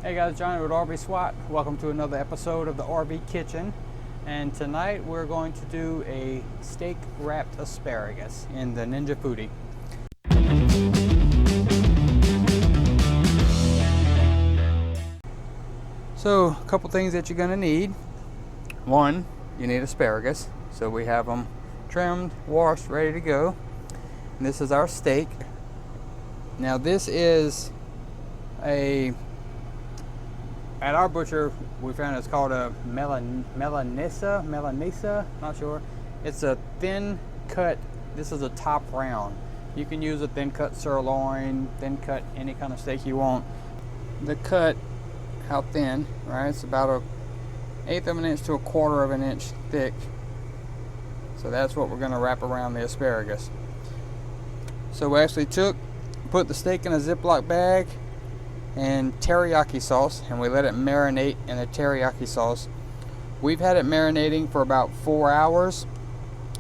Hey guys, Johnny with RV-SWAT. Welcome to another episode of the RV Kitchen. And tonight we're going to do a steak wrapped asparagus in the Ninja Foodi. So, a couple things that you're going to need. One, you need asparagus. So we have them trimmed, washed, ready to go. And this is our steak. Now this is at our butcher, we found it's called a Melanesa, not sure. It's a thin cut. This is a top round. You can use a thin cut sirloin, thin cut any kind of steak you want. The cut, how thin, right? It's about 1/8 of an inch to 1/4 of an inch thick. So that's what we're going to wrap around the asparagus. So we actually put the steak in a Ziploc bag and teriyaki sauce, and we let it marinate in the teriyaki sauce. We've had it marinating for about 4 hours,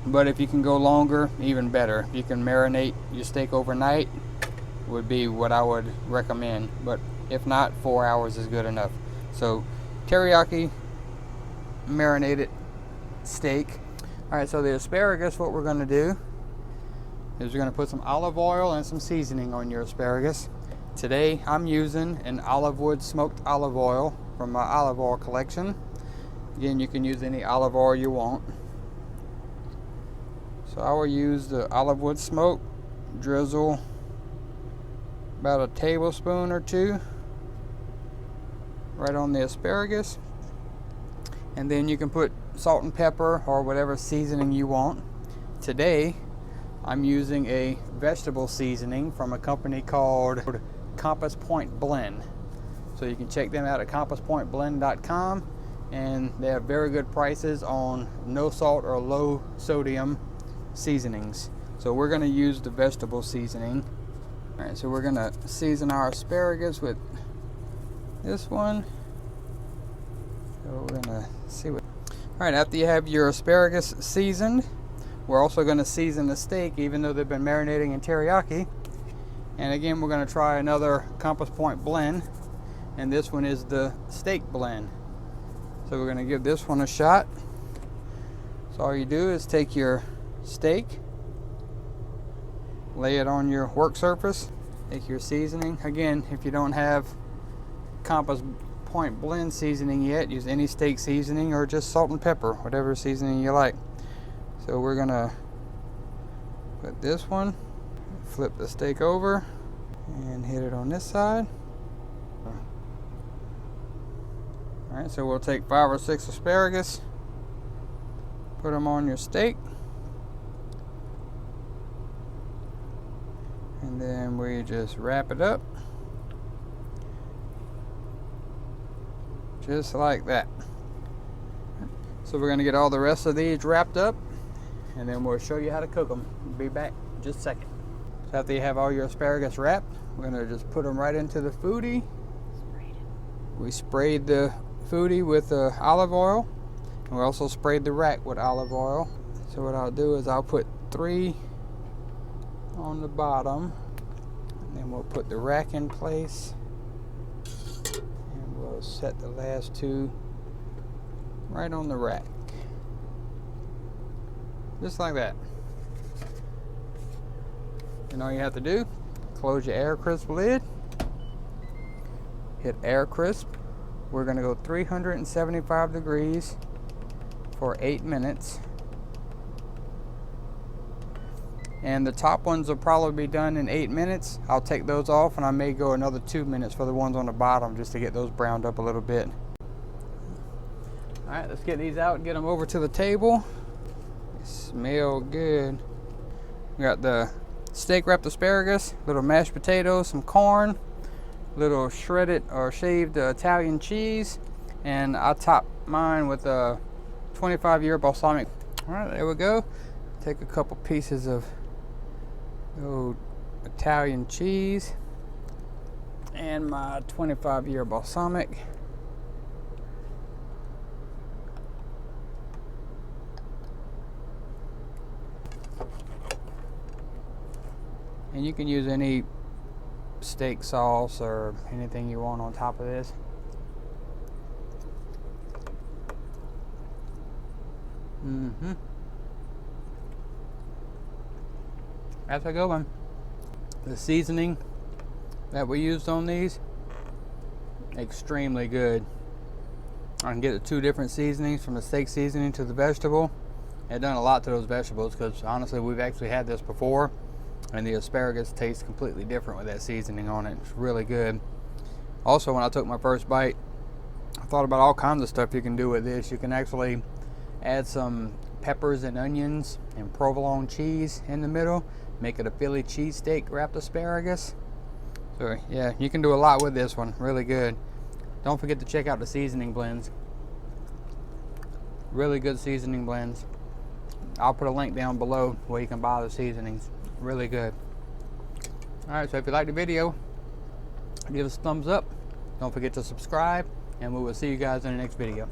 but if you can go longer, even better. If you can marinate your steak overnight, would be what I would recommend, but if not, 4 hours is good enough. So teriyaki marinated steak. Alright, so the asparagus, what we're going to do is we're going to put some olive oil and some seasoning on your asparagus. Today I'm using an olive wood smoked olive oil from my olive oil collection. Again, you can use any olive oil you want. So I will use the olive wood smoke, drizzle about a tablespoon or two right on the asparagus, and then you can put salt and pepper or whatever seasoning you want. Today I'm using a vegetable seasoning from a company called Compass Point Blend. So you can check them out at compasspointblend.com, and they have very good prices on no salt or low sodium seasonings. So we're going to use the vegetable seasoning. Alright, so we're going to season our asparagus with this one. So we're going to see what. Alright, after you have your asparagus seasoned, we're also going to season the steak, even though they've been marinating in teriyaki. And again, we're going to try another Compass Point blend, and this one is the steak blend. So we're going to give this one a shot. So all you do is take your steak, lay it on your work surface, take your seasoning. Again, if you don't have Compass Point blend seasoning yet, use any steak seasoning or just salt and pepper, whatever seasoning you like. So we're going to put this one, flip the steak over and hit it on this side. Alright, so we'll take 5 or 6 asparagus, put them on your steak, and then we just wrap it up just like that. So we're going to get all the rest of these wrapped up, and then we'll show you how to cook them. Be back in just a second. So after you have all your asparagus wrapped, we're going to just put them right into the foodie. We sprayed the foodie with olive oil, and we also sprayed the rack with olive oil. So what I'll do is I'll put 3 on the bottom, and then we'll put the rack in place, and we'll set the last 2 right on the rack. Just like that. And all you have to do, close your air crisp lid, hit air crisp. We're going to go 375 degrees for 8 minutes. And the top ones will probably be done in 8 minutes. I'll take those off, and I may go another 2 minutes for the ones on the bottom just to get those browned up a little bit. Alright, let's get these out and get them over to the table. They smell good. We got the steak wrapped asparagus, little mashed potatoes, some corn, little shredded or shaved Italian cheese, and I top mine with a 25-year balsamic. Alright, there we go. Take a couple pieces of old Italian cheese and my 25-year balsamic. And you can use any steak sauce or anything you want on top of this. Mm-hmm. That's a good one. The seasoning that we used on these, extremely good. I can get the 2 different seasonings, from the steak seasoning to the vegetable. It done a lot to those vegetables, because honestly we've actually had this before, and the asparagus tastes completely different with that seasoning on it. It's really good. Also, when I took my first bite, I thought about all kinds of stuff you can do with this. You can actually add some peppers and onions and provolone cheese in the middle, make it a Philly cheesesteak wrapped asparagus. So yeah, you can do a lot with this one. Really good. Don't forget to check out the seasoning blends. Really good seasoning blends. I'll put a link down below where you can buy the seasonings. Really good. Alright, so if you liked the video, give us a thumbs up. Don't forget to subscribe, and we will see you guys in the next video.